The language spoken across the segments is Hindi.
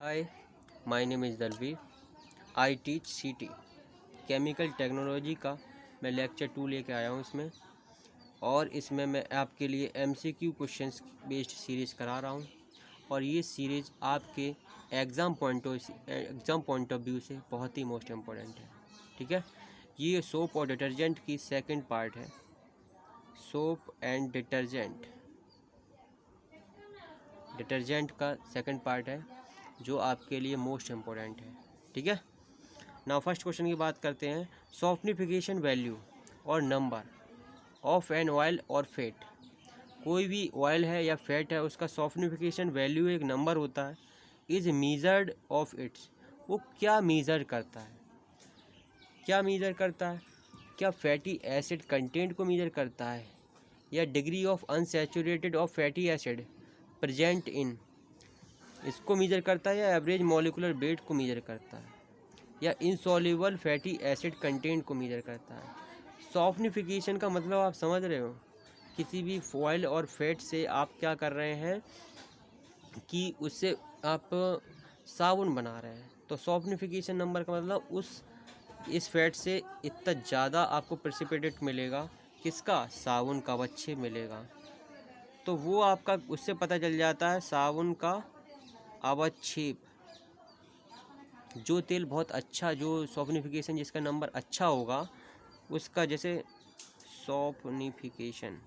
Hi, my name is Dalveer. I teach CT chemical technology का मैं लेक्चर 2 लेके आया हूँ इसमें। और इसमें मैं आपके लिए एमसीक्यू क्वेश्चंस बेस्ड सीरीज़ करा रहा हूँ। और ये सीरीज़ आपके एग्ज़ाम पॉइंट ऑफ व्यू से बहुत ही मोस्ट इम्पोर्टेंट है। ठीक है, ये सोप और डिटर्जेंट की सेकंड पार्ट है। सोप एंड डिटर्जेंट का सेकंड पार्ट है जो आपके लिए मोस्ट इम्पोर्टेंट है। ठीक है, नाउ फर्स्ट क्वेश्चन की बात करते हैं। सॉफ्टनिफिकेशन वैल्यू और नंबर ऑफ एन ऑयल और फैट। कोई भी ऑयल है या फैट है, उसका सॉफ्टनिफिकेशन वैल्यू एक नंबर होता है। इज मीजर्ड ऑफ इट्स, वो क्या मीज़र करता है? क्या मीज़र करता है? क्या फैटी एसिड कंटेंट को मीज़र करता है, या degree of unsaturated of fatty acid present in, इसको मीज़र करता है, या एवरेज मॉलिकुलर वेट को मीज़र करता है, या इनसॉल्युबल फैटी एसिड कंटेंट को मीज़र करता है? सॉफ्टनिफिकेशन का मतलब आप समझ रहे हो, किसी भी ऑयल और फैट से आप क्या कर रहे हैं कि उससे आप साबुन बना रहे हैं। तो सॉफ्टनिफिकेशन नंबर का मतलब इस फैट से इतना ज़्यादा आपको प्रेसिपिटेट मिलेगा, किसका? साबुन का बच्चे मिलेगा। तो वो आपका उससे पता चल जाता है साबुन का अवक्षेप। जो तेल बहुत अच्छा, जो सॉफ्टनिफिकेशन जिसका नंबर अच्छा होगा, उसका जैसे सॉफ्टनिफिकेशन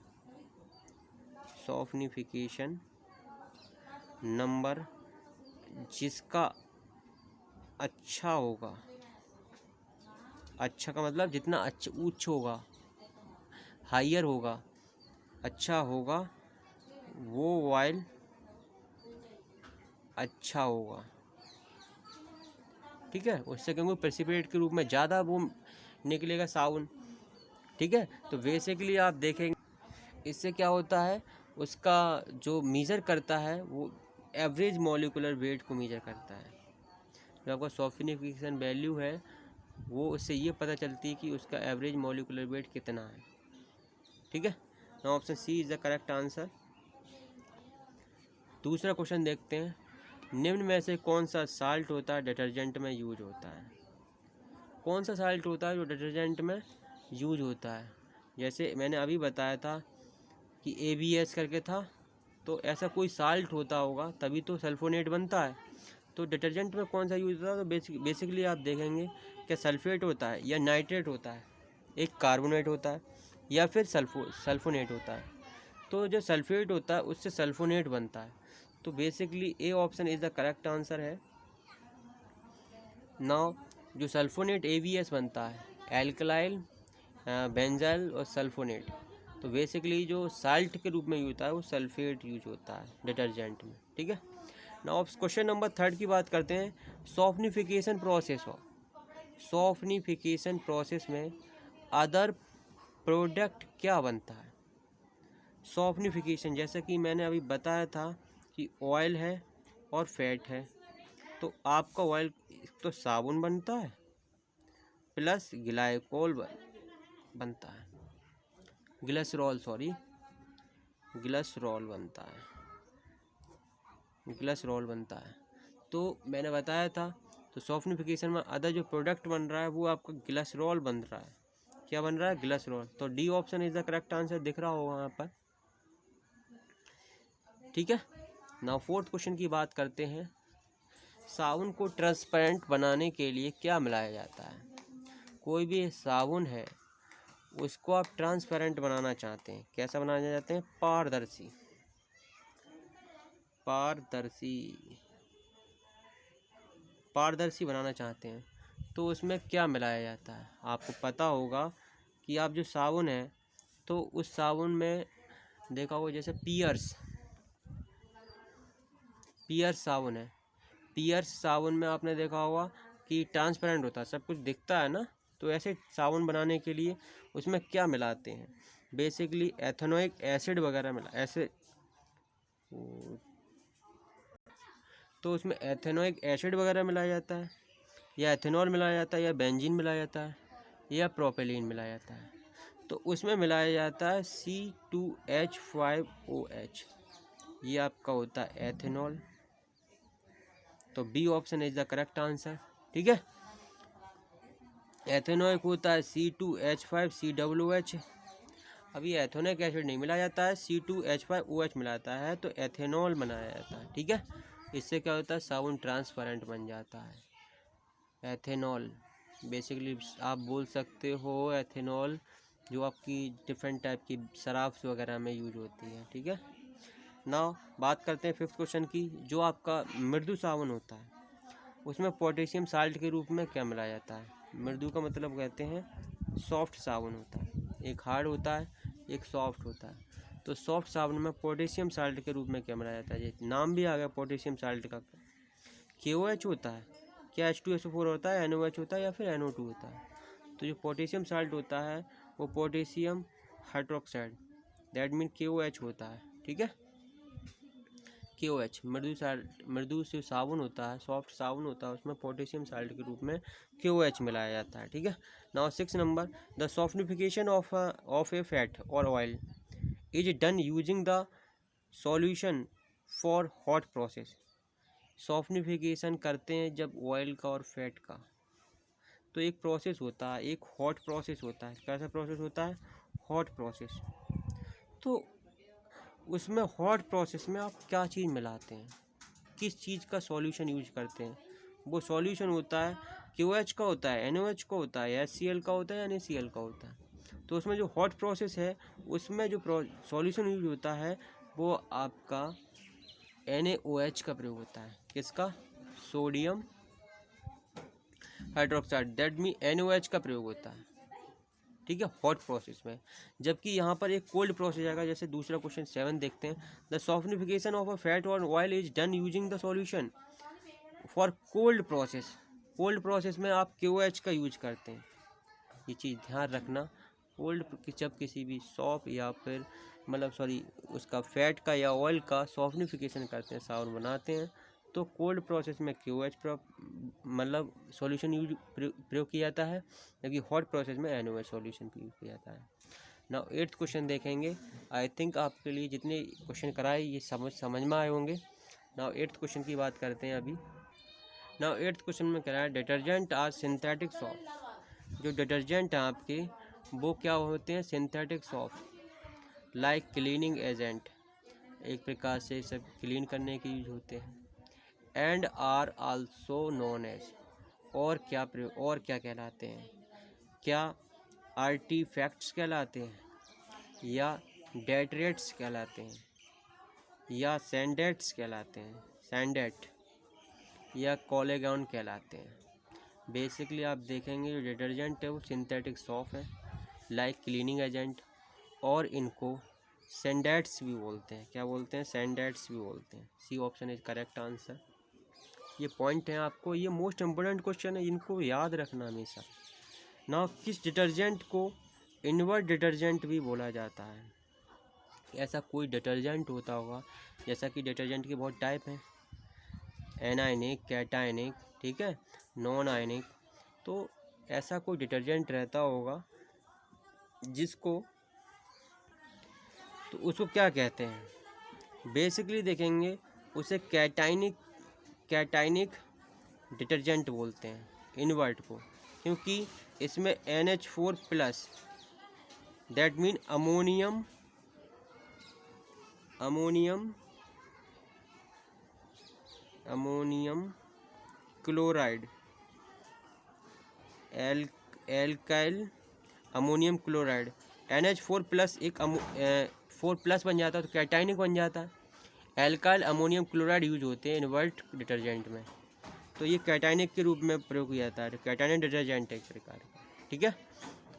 नंबर जिसका अच्छा होगा, अच्छा का मतलब जितना अच्छा उच्च होगा, हायर होगा, अच्छा होगा, वो ऑयल अच्छा होगा। ठीक है, उससे क्योंकि प्रेसिपिटेट के रूप में ज़्यादा वो निकलेगा साबुन। ठीक है, तो बेसिकली आप देखेंगे इससे क्या होता है, उसका जो मीज़र करता है वो एवरेज मॉलिकुलर वेट को मीज़र करता है। जो आपका सॉफ्टनिफिकेशन वैल्यू है वो उससे ये पता चलती है कि उसका एवरेज मॉलिकुलर वेट कितना है। ठीक है, now option C is the correct answer. दूसरा क्वेश्चन देखते हैं। निम्न में से कौन सा साल्ट होता है डिटर्जेंट में यूज होता है? कौन सा साल्ट होता है जो डिटर्जेंट में यूज होता है? जैसे मैंने अभी बताया था कि ABS करके था, तो ऐसा कोई साल्ट होता होगा तभी तो सल्फोनेट बनता है। तो डिटर्जेंट में कौन सा यूज होता है? तो बेसिकली आप देखेंगे क्या सल्फेट होता है या नाइट्रेट होता है, एक कार्बोनेट होता है, या फिर सल्फोनेट होता है। तो जो सल्फेट होता है उससे सल्फोनेट बनता है। तो basically A option is the correct answer है। नाउ जो सल्फोनेट ABS बनता है, एल्कलाइल, बेंजाइल और सल्फोनेट। तो बेसिकली जो साल्ट के रूप में यूज होता है वो सल्फेट यूज होता है डिटर्जेंट में। ठीक है, नाउ क्वेश्चन नंबर 3 की बात करते हैं। सॉफ्टनिफिकेशन प्रोसेस में अदर प्रोडक्ट क्या बनता है? सॉफ्टनिफिकेशन, जैसा कि मैंने अभी बताया था कि ऑयल है और फैट है, तो आपका ऑयल तो साबुन बनता है प्लस ग्लाइकोल बनता है, ग्लिसरॉल बनता है। तो मैंने बताया था, तो सॉफ्टनिफिकेशन में अदर जो प्रोडक्ट बन रहा है वो आपका ग्लिसरॉल बन रहा है। क्या बन रहा है? ग्लिसरॉल। तो D option is the correct answer, दिख रहा होगा यहाँ पर। ठीक है, नाउ फोर्थ क्वेश्चन की बात करते हैं। साबुन को ट्रांसपेरेंट बनाने के लिए क्या मिलाया जाता है? कोई भी साबुन है उसको आप ट्रांसपेरेंट बनाना चाहते हैं, कैसा बनाना चाहते हैं? पारदर्शी बनाना चाहते हैं। तो उसमें क्या मिलाया जाता है? आपको पता होगा कि आप जो साबुन है, तो उस साबुन में देखा होगा जैसे पियर्स साबुन है। पियर्स साबुन में आपने देखा होगा कि ट्रांसपेरेंट होता है, सब कुछ दिखता है ना। तो ऐसे साबुन बनाने के लिए उसमें क्या मिलाते हैं? बेसिकली एथेनोइक एसिड वगैरह तो उसमें एथेनोइक एसिड वगैरह मिलाया जाता है, या एथेनॉल मिलाया जाता है, या बेंजीन मिलाया जाता है, या प्रोपेलीन मिलाया जाता है। तो उसमें मिलाया जाता है C2H5OH। ये आपका होता है एथेनॉल। तो B option is the correct answer. ठीक है। एथेनॉइक होता है C2H5COOH। अभी एथेनॉइक एसिड नहीं मिलाया जाता है, C2H5OH मिलाता है तो एथेनॉल बनाया जाता है। ठीक है। इससे क्या होता है, साबुन ट्रांसपेरेंट बन जाता है। एथेनॉल बेसिकली आप बोल सकते हो एथेनॉल जो आपकी डिफरेंट टाइप की शराब्स वगैरह में यूज होती है। ठीक है। नाउ बात करते हैं फिफ्थ क्वेश्चन की। जो आपका मृदु साबुन होता है उसमें पोटेशियम साल्ट के रूप में क्या मिलाया जाता है। मृदु का मतलब कहते हैं सॉफ्ट साबुन होता है, एक हार्ड होता है एक सॉफ्ट होता है। तो सॉफ्ट साबुन में पोटेशियम साल्ट के रूप में क्या मिलाया जाता है, ये नाम भी आ गया पोटेशियम साल्ट का। KOH होता है, क्या H2SO4 होता है, NOH होता है या फिर NO2 होता है। तो जो पोटेशियम साल्ट होता है वो potassium hydroxide that mean KOH होता है। ठीक है। KOH मृदु से साबुन होता है, सॉफ्ट साबुन होता है, उसमें पोटेशियम साल्ट के रूप में KOH मिलाया जाता है। ठीक है। Now 6 number, the softification of a fat और oil is done using the solution for hot process. Softification करते हैं जब ऑयल का और फैट का, तो एक प्रोसेस होता है, एक हॉट प्रोसेस होता है। कैसा प्रोसेस होता है, हॉट प्रोसेस। तो उसमें हॉट प्रोसेस में आप क्या चीज़ मिलाते हैं, किस चीज़ का सॉल्यूशन यूज करते हैं। वो सॉल्यूशन होता है KOH का होता है, NOH का होता है, HCl का होता है या NaCl का होता है। तो उसमें जो हॉट प्रोसेस है उसमें जो सॉल्यूशन यूज होता है वो आपका NaOH का प्रयोग होता है। किसका, sodium hydroxide that mean NaOH का प्रयोग होता है। ठीक है, हॉट प्रोसेस में। जबकि यहाँ पर एक कोल्ड प्रोसेस आएगा, जैसे दूसरा क्वेश्चन 7 देखते हैं। The softification of a fat और oil is done using the solution for cold process. Cold process में आप KOH का यूज करते हैं, ये चीज़ ध्यान रखना। कोल्ड जब किसी भी सॉप या फिर उसका फैट का या ऑयल का सॉफ्टिफिकेशन करते हैं, साबुन बनाते हैं, तो कोल्ड प्रोसेस में KOH सॉल्यूशन यूज प्रयोग किया जाता है, जबकि हॉट प्रोसेस में NaOH सॉल्यूशन यूज किया जाता है। नाउ 8th क्वेश्चन देखेंगे। आई थिंक आपके लिए जितने क्वेश्चन कराए ये समझ में आए होंगे। नाउ 8th क्वेश्चन की बात करते हैं अभी। नाउ 8th क्वेश्चन में कह रहा है डिटर्जेंट आर सिंथेटिक सॉफ्ट। जो डिटर्जेंट हैं आपके वो क्या होते हैं, synthetic soft like cleaning agent, एक प्रकार से सब क्लीन करने के यूज होते हैं। And are also known as, और क्या कहलाते हैं, क्या आर्टिफैक्ट्स कहलाते हैं या डेटरेट्स कहलाते हैं या सैंडेट्स कहलाते हैं, सैंडेट या कोलेगॉन कहलाते हैं। बेसिकली आप देखेंगे जो डिटर्जेंट है वो सिंथेटिक सॉफ्ट है लाइक क्लीनिंग एजेंट, और इनको सैंडेट्स भी बोलते हैं। क्या बोलते हैं, सैंडेट्स भी बोलते हैं। C option is correct answer. ये पॉइंट है आपको, ये मोस्ट इम्पोर्टेंट क्वेश्चन है, इनको याद रखना हमेशा। ना किस डिटर्जेंट को इनवर्ट डिटर्जेंट भी बोला जाता है। ऐसा कोई डिटर्जेंट होता होगा, जैसा कि डिटर्जेंट के बहुत टाइप हैं, एनायनिक, कैटायनिक, ठीक है, नॉन आयनिक। तो ऐसा कोई डिटर्जेंट रहता होगा जिसको, तो उसको क्या कहते हैं। बेसिकली देखेंगे उसे कैटायनिक डिटर्जेंट बोलते हैं, इनवर्ट को, क्योंकि इसमें NH4+ that mean ammonium chloride, alkyl ammonium chloride, NH4+ एक 4+ बन जाता है तो कैटायनिक बन जाता है। एल्काइल अमोनियम क्लोराइड यूज होते हैं इनवर्ट डिटर्जेंट में, तो ये कैटायनिक के रूप में प्रयोग किया जाता है। कैटायनिक डिटर्जेंट एक प्रकार का। ठीक है,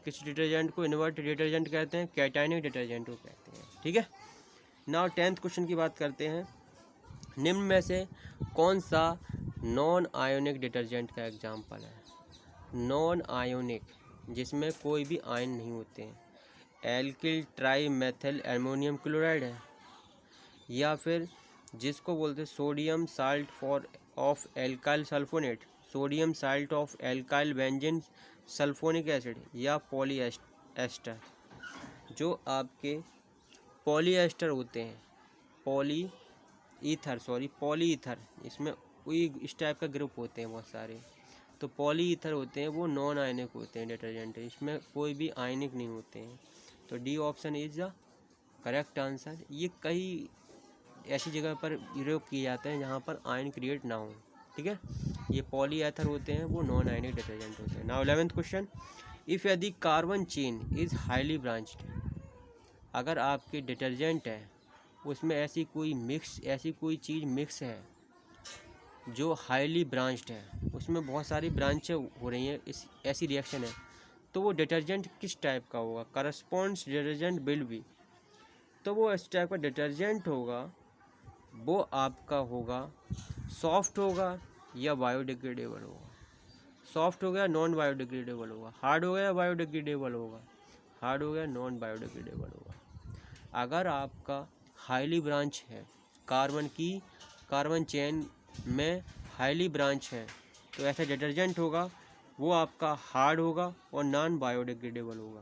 किस डिटर्जेंट को इनवर्ट डिटर्जेंट कहते हैं, कैटायनिक डिटर्जेंट को कहते हैं। ठीक है। नाउ 10th क्वेश्चन की बात करते हैं। निम्न में से कौन सा नॉन आयोनिक डिटर्जेंट का एग्जाम्पल है। नॉन आयोनिक, जिसमें कोई भी आयन नहीं होते हैं। Alkyl tri methyl ammonium chloride है, या फिर जिसको बोलते हैं sodium salt of alkyl sulphonate, sodium salt of alkyl benzene sulphonic acid, या पॉलीएस्टर। जो आपके पॉलीएस्टर होते हैं, पॉलीईथर, इसमें कोई इस टाइप का ग्रुप होते हैं बहुत सारे। तो पॉलीईथर होते हैं वो नॉन आयनिक होते हैं डिटर्जेंट, इसमें कोई भी आयनिक नहीं होते हैं। तो D option is the correct answer. ये कई ऐसी जगह पर प्रयोग किए जाते हैं जहाँ पर आयन क्रिएट ना हो, ठीक है। ये पॉलीएथर होते हैं वो नॉन आयनिक डिटर्जेंट होते हैं। नाउ 11th क्वेश्चन, इफ़ यदि carbon chain is highly branched, अगर आपके डिटर्जेंट है उसमें ऐसी कोई चीज़ मिक्स है जो हाईली ब्रांच्ड है, उसमें बहुत सारी ब्रांचें हो रही हैं, इस ऐसी रिएक्शन है, तो वो डिटर्जेंट किस टाइप का होगा? करस्पॉन्ड्स डिटर्जेंट विल बी, तो वो इस टाइप का डिटर्जेंट होगा, वो आपका होगा सॉफ्ट होगा या बायोडिग्रेडेबल होगा। सॉफ्ट हो गया नॉन बायोडिग्रेडेबल होगा, हार्ड हो गया बायोडिग्रेडेबल होगा, हार्ड हो गया नॉन बायोडिग्रेडेबल होगा। अगर आपका हाईली ब्रांच है कार्बन चेन में हाईली ब्रांच है, तो ऐसा डिटर्जेंट होगा वो आपका हार्ड होगा और नॉन बायोडिग्रेडेबल होगा।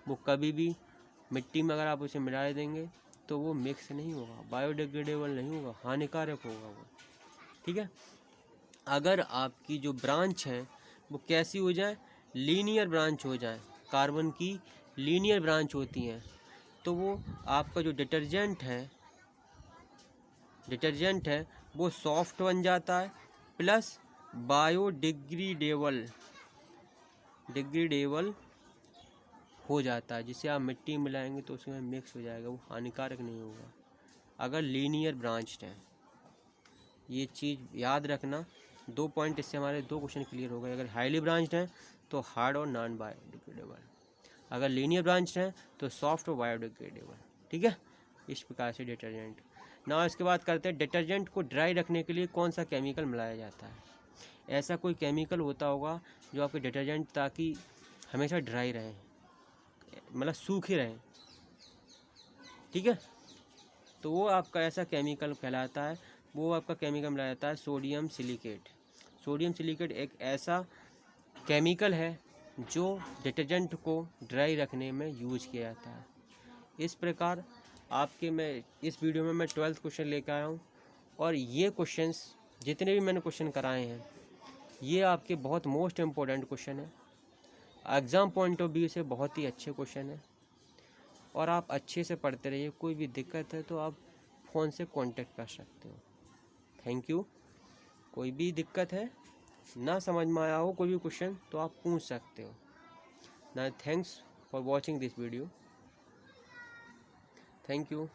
वो कभी भी मिट्टी में अगर आप उसे मिला देंगे तो वो मिक्स नहीं होगा, बायोडिग्रेडेबल नहीं होगा, हानिकारक होगा वो, ठीक है। अगर आपकी जो ब्रांच है वो कैसी हो जाए? लीनियर ब्रांच हो जाए, कार्बन की लीनियर ब्रांच होती हैं, तो वो आपका जो डिटर्जेंट है वो सॉफ्ट बन जाता है प्लस बायोडिग्रेडेबल हो जाता है, जिसे आप मिट्टी मिलाएंगे तो उसमें मिक्स हो जाएगा, वो हानिकारक नहीं होगा अगर लीनियर ब्रांच्ड है। ये चीज़ याद रखना। 2 पॉइंट इससे हमारे 2 क्वेश्चन क्लियर हो गए। अगर हाईली ब्रांच्ड है तो हार्ड और नॉन बायोडिग्रेडेबल, अगर लीनियर ब्रांच्ड है तो सॉफ्ट और बायोडिग्रेडेबल, ठीक है। इस प्रकार से डिटर्जेंट। ना इसके बाद करते हैं डिटर्जेंट को ड्राई रखने के लिए कौन सा केमिकल मिलाया जाता है। ऐसा कोई केमिकल होता होगा जो आपके डिटर्जेंट ताकि हमेशा ड्राई रहें, मतलब सूखे रहें, ठीक है। तो वो आपका ऐसा केमिकल कहलाता है, वो आपका केमिकल मिलाया जाता है सोडियम सिलिकेट। सोडियम सिलिकेट एक ऐसा केमिकल है जो डिटर्जेंट को ड्राई रखने में यूज किया जाता है। इस प्रकार आपके मैं इस वीडियो में मैं 12th क्वेश्चन लेकर आया हूँ, और ये क्वेश्चंस जितने भी मैंने क्वेश्चन कराए हैं ये आपके बहुत मोस्ट इम्पोर्टेंट क्वेश्चन है, एग्ज़ाम पॉइंट ऑफ व्यू से बहुत ही अच्छे क्वेश्चन है, और आप अच्छे से पढ़ते रहिए। कोई भी दिक्कत है तो आप फ़ोन से कांटेक्ट कर सकते हो। Thank you. कोई भी दिक्कत है, ना समझ में आया हो कोई भी क्वेश्चन, तो आप पूछ सकते हो ना। Thanks for watching this video. Thank you.